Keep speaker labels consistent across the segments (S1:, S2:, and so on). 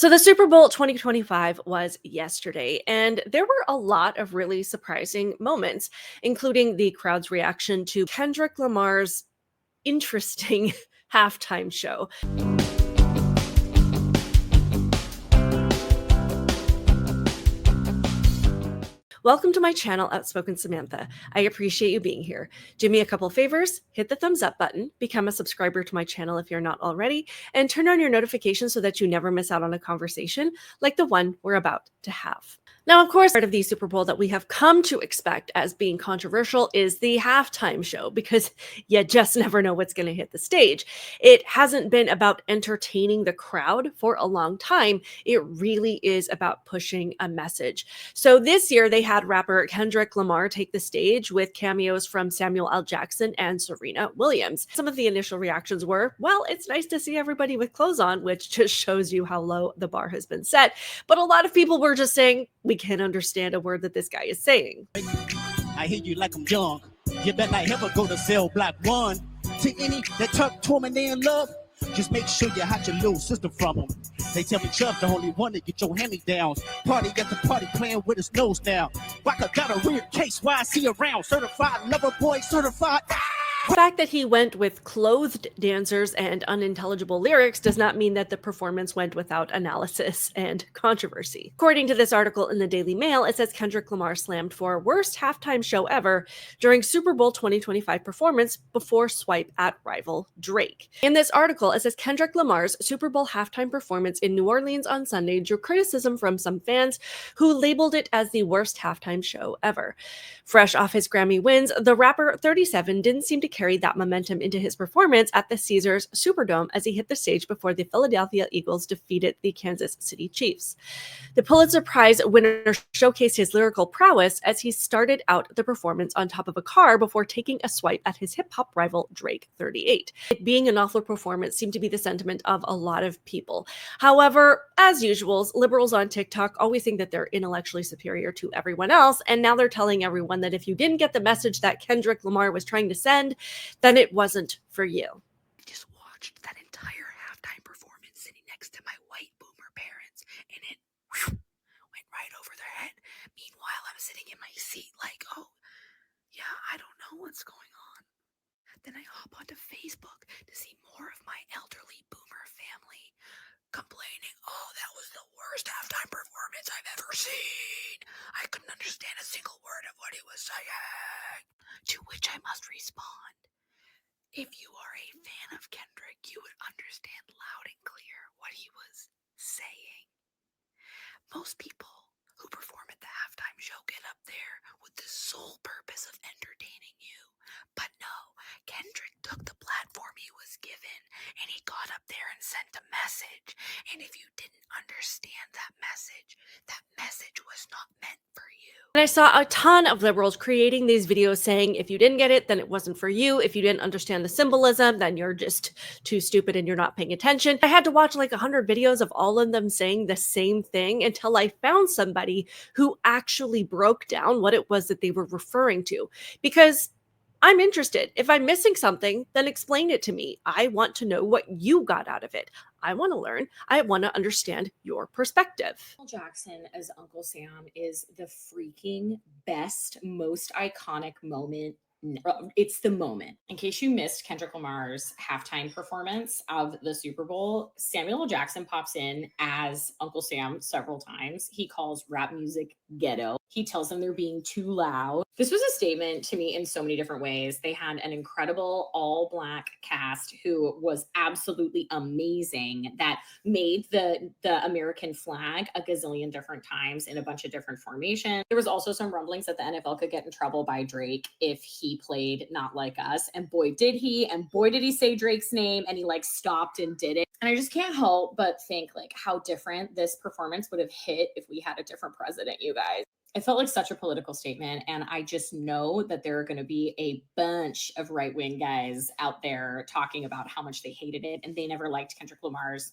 S1: So the Super Bowl 2025 was yesterday, and there were a lot of really surprising moments, including the crowd's reaction to Kendrick Lamar's interesting halftime show. Welcome to my channel, Outspoken Samantha. I appreciate you being here. Do me a couple favors, hit the thumbs up button, become a subscriber to my channel if you're not already, and turn on your notifications so that you never miss out on a conversation like the one we're about to have. Now, of course, part of the Super Bowl that we have come to expect as being controversial is the halftime show, because you just never know what's going to hit the stage. It hasn't been about entertaining the crowd for a long time. It really is about pushing a message. So this year they had rapper Kendrick Lamar take the stage with cameos from Samuel L. Jackson and Serena Williams. Some of the initial reactions were, well, it's nice to see everybody with clothes on, which just shows you how low the bar has been set. But a lot of people were just saying, we can't understand a word that this guy is saying.
S2: I hear you like I'm young. You better not ever go to cell block 1. To any that talk to me in love, just make sure you hide your little sister from them. They tell me Chubb's the only one to get your hand-me-downs. Party at the party playing with his nose down. Waka got a weird case, why is he around? Certified lover boy, certified.
S1: The fact that he went with clothed dancers and unintelligible lyrics does not mean that the performance went without analysis and controversy. According to this article in the Daily Mail, it says Kendrick Lamar slammed for worst halftime show ever during Super Bowl 2025 performance before swipe at rival Drake. In this article, it says Kendrick Lamar's Super Bowl halftime performance in New Orleans on Sunday drew criticism from some fans who labeled it as the worst halftime show ever. Fresh off his Grammy wins, the rapper 37 didn't seem to carry that momentum into his performance at the Caesars Superdome as he hit the stage before the Philadelphia Eagles defeated the Kansas City Chiefs. The Pulitzer Prize winner showcased his lyrical prowess as he started out the performance on top of a car before taking a swipe at his hip-hop rival Drake 38. It being an awful performance seemed to be the sentiment of a lot of people. However, as usual, liberals on TikTok always think that they're intellectually superior to everyone else, and now they're telling everyone that if you didn't get the message that Kendrick Lamar was trying to send, then it wasn't for you.
S3: I just watched that entire halftime performance sitting next to my white boomer parents, and it went right over their head. Meanwhile, I'm sitting in my seat like, oh, yeah, I don't know what's going on. Then I hop onto Facebook to see more of my elderly boomer family complaining, oh, that was the worst halftime performance I've ever seen. I couldn't understand a single word of what he was saying. To which I must respond, if you are a fan of Kendrick, you would understand loud and clear what he was saying. Most people who perform at the halftime show get up there with the sole purpose of entertaining you. But no, Kendrick took the platform he was given and he got up there and sent a message. And if you didn't understand that message was not meant for you.
S1: And I saw a ton of liberals creating these videos saying, if you didn't get it, then it wasn't for you. If you didn't understand the symbolism, then you're just too stupid and you're not paying attention. I had to watch like 100 videos of all of them saying the same thing until I found somebody who actually broke down what it was that they were referring to. Because I'm interested. If I'm missing something, then explain it to me. I want to know what you got out of it. I want to learn. I want to understand your perspective.
S4: Jackson as Uncle Sam is the freaking best, most iconic moment. It's the moment. In case you missed Kendrick Lamar's halftime performance of the Super Bowl, Samuel L. Jackson pops in as Uncle Sam several times. He calls rap music ghetto. He tells them they're being too loud. This was a statement to me in so many different ways. They had an incredible all-Black cast who was absolutely amazing, that made the American flag a gazillion different times in a bunch of different formations. There was also some rumblings that the NFL could get in trouble by Drake if he played Not Like Us. And boy, did he. And boy, did he say Drake's name, and he like stopped and did it. And I just can't help but think like how different this performance would have hit if we had a different president, you guys. It felt like such a political statement, and I just know that there are going to be a bunch of right-wing guys out there talking about how much they hated it, and they never liked Kendrick Lamar's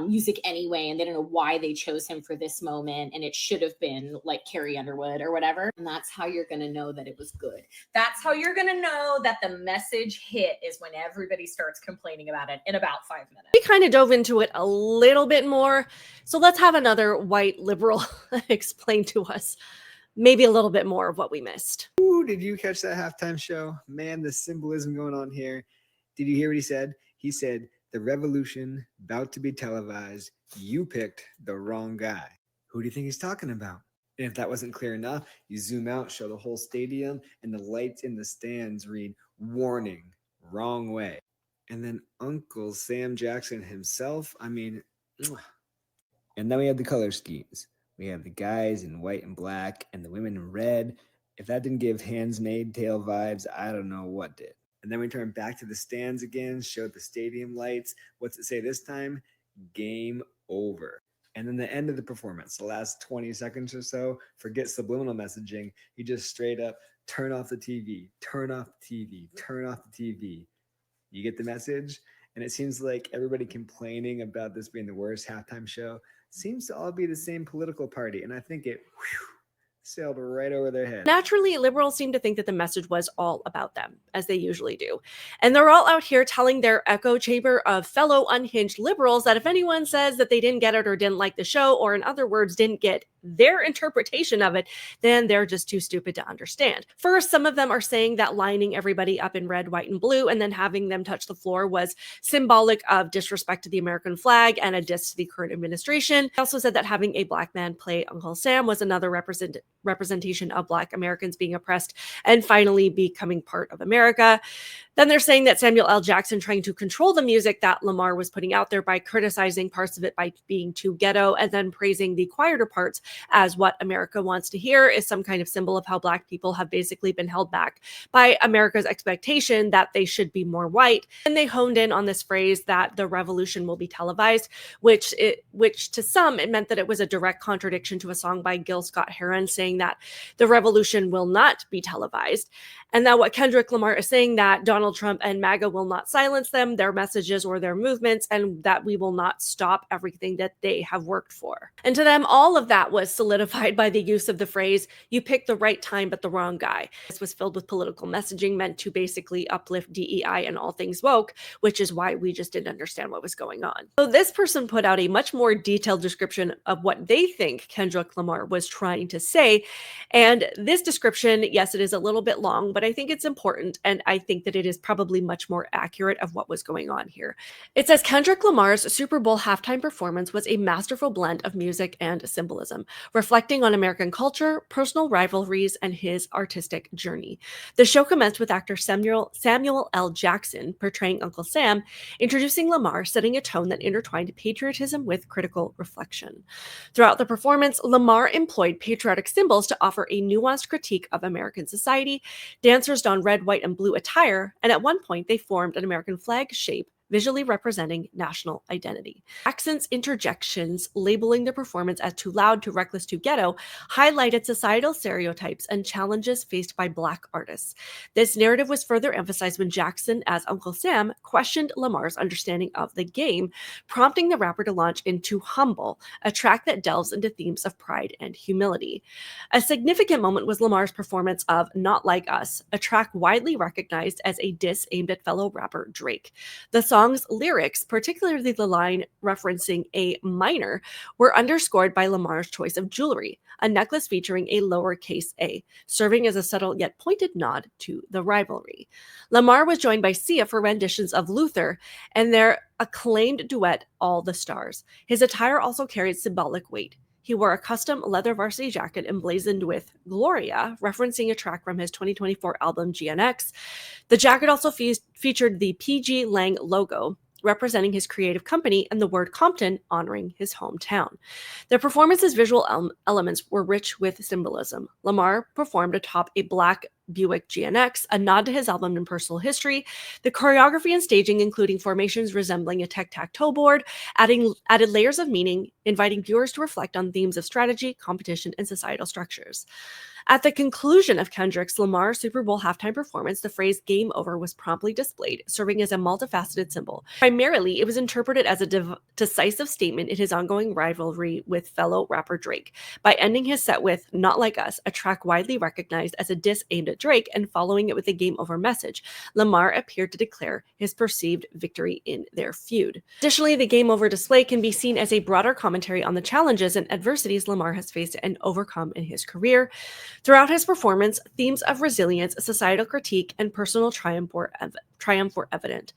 S4: music anyway, and they don't know why they chose him for this moment, and it should have been like Carrie Underwood or whatever. And that's how you're going to know that it was good. That's how you're going to know that the message hit, is when everybody starts complaining about it in about 5 minutes.
S1: We kind of dove into it a little bit more, so let's have another white liberal explain to us maybe a little bit more of what we missed.
S5: Ooh, did you catch that halftime show? Man, the symbolism going on here. Did you hear what he said? He said, "The revolution about to be televised. You picked the wrong guy." Who do you think he's talking about? And if that wasn't clear enough, you zoom out, show the whole stadium, and the lights in the stands read, "Warning, wrong way." And then Uncle Sam Jackson himself, I mean, and then we have the color schemes. We have the guys in white and black and the women in red. If that didn't give Handmaid's Tale vibes, I don't know what did. And then we turn back to the stands again, show the stadium lights. What's it say this time? Game over. And then the end of the performance, the last 20 seconds or so, forget subliminal messaging. You just straight up turn off the TV, turn off the TV, turn off the TV. You get the message? And it seems like everybody complaining about this being the worst halftime show seems to all be the same political party. And I think it sailed right over their head.
S1: Naturally, liberals seem to think that the message was all about them, as they usually do. And they're all out here telling their echo chamber of fellow unhinged liberals that if anyone says that they didn't get it or didn't like the show, or in other words, didn't get their interpretation of it, then they're just too stupid to understand. First, some of them are saying that lining everybody up in red, white, and blue and then having them touch the floor was symbolic of disrespect to the American flag and a diss to the current administration. They also said that having a black man play Uncle Sam was another representation of Black Americans being oppressed and finally becoming part of America. Then they're saying that Samuel L. Jackson trying to control the music that Lamar was putting out there by criticizing parts of it by being too ghetto and then praising the quieter parts as what America wants to hear is some kind of symbol of how Black people have basically been held back by America's expectation that they should be more white. And they honed in on this phrase that the revolution will be televised, which to some, it meant that it was a direct contradiction to a song by Gil Scott-Heron saying that the revolution will not be televised. And that what Kendrick Lamar is saying, that Donald Trump and MAGA will not silence them, their messages or their movements, and that we will not stop everything that they have worked for. And to them, all of that was solidified by the use of the phrase, "You picked the right time, but the wrong guy." This was filled with political messaging meant to basically uplift DEI and all things woke, which is why we just didn't understand what was going on. So this person put out a much more detailed description of what they think Kendrick Lamar was trying to say. And this description, yes, it is a little bit long, but I think it's important, and I think that it is probably much more accurate of what was going on here. It says Kendrick Lamar's Super Bowl halftime performance was a masterful blend of music and symbolism, reflecting on American culture, personal rivalries, and his artistic journey. The show commenced with actor Samuel L. Jackson portraying Uncle Sam, introducing Lamar, setting a tone that intertwined patriotism with critical reflection. Throughout the performance, Lamar employed patriotic symbols to offer a nuanced critique of American society. Dancers donned red, white, and blue attire, and at one point they formed an American flag shape, visually representing national identity. Jackson's interjections, labeling the performance as too loud, too reckless, too ghetto, highlighted societal stereotypes and challenges faced by Black artists. This narrative was further emphasized when Jackson, as Uncle Sam, questioned Lamar's understanding of the game, prompting the rapper to launch into Humble, a track that delves into themes of pride and humility. A significant moment was Lamar's performance of Not Like Us, a track widely recognized as a diss aimed at fellow rapper Drake. The song's lyrics, particularly the line referencing a minor, were underscored by Lamar's choice of jewelry, a necklace featuring a lowercase a, serving as a subtle yet pointed nod to the rivalry. Lamar was joined by Sia for renditions of Luther and their acclaimed duet, All the Stars. His attire also carried symbolic weight. He wore a custom leather varsity jacket emblazoned with Gloria, referencing a track from his 2024 album GNX. The jacket also featured the PG Lang logo, representing his creative company, and the word Compton, honoring his hometown. The performance's visual elements were rich with symbolism. Lamar performed atop a black Buick GNX, a nod to his album and personal history. The choreography and staging, including formations resembling a tic-tac-toe board, added layers of meaning inviting viewers to reflect on themes of strategy, competition, and societal structures. At the conclusion of Kendrick's Lamar Super Bowl halftime performance, the phrase "game over" was promptly displayed, serving as a multifaceted symbol. Primarily, it was interpreted as a decisive statement in his ongoing rivalry with fellow rapper Drake, by ending his set with "Not Like Us," a track widely recognized as a diss aimed at Drake, and following it with a game over message. Lamar appeared to declare his perceived victory in their feud. Additionally, the game over display can be seen as a broader commentary on the challenges and adversities Lamar has faced and overcome in his career. Throughout his performance, themes of resilience, societal critique, and personal triumph were evident.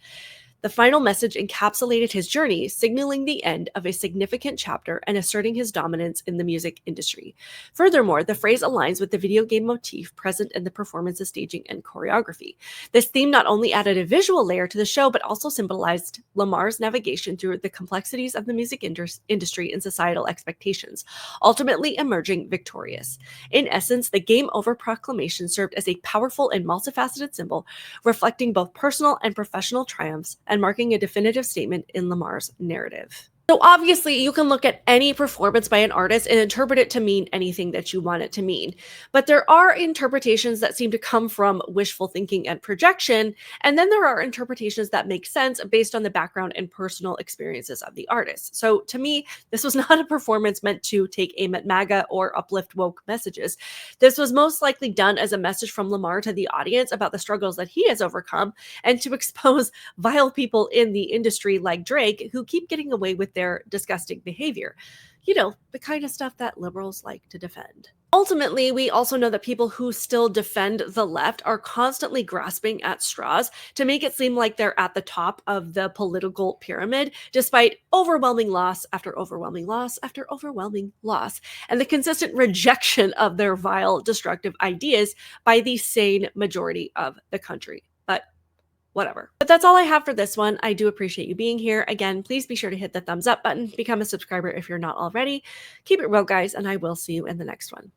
S1: The final message encapsulated his journey, signaling the end of a significant chapter and asserting his dominance in the music industry. Furthermore, the phrase aligns with the video game motif present in the performance's staging and choreography. This theme not only added a visual layer to the show, but also symbolized Lamar's navigation through the complexities of the music industry and societal expectations, ultimately emerging victorious. In essence, the game over proclamation served as a powerful and multifaceted symbol, reflecting both personal and professional triumphs and marking a definitive statement in Lamar's narrative. So obviously, you can look at any performance by an artist and interpret it to mean anything that you want it to mean. But there are interpretations that seem to come from wishful thinking and projection, and then there are interpretations that make sense based on the background and personal experiences of the artist. So to me, this was not a performance meant to take aim at MAGA or uplift woke messages. This was most likely done as a message from Lamar to the audience about the struggles that he has overcome, and to expose vile people in the industry like Drake who keep getting away with their disgusting behavior. You know, the kind of stuff that liberals like to defend. Ultimately, we also know that people who still defend the left are constantly grasping at straws to make it seem like they're at the top of the political pyramid, despite overwhelming loss after overwhelming loss after overwhelming loss, and the consistent rejection of their vile, destructive ideas by the sane majority of the country. But whatever. But that's all I have for this one. I do appreciate you being here. Again, please be sure to hit the thumbs up button, become a subscriber if you're not already. Keep it real, guys, and I will see you in the next one.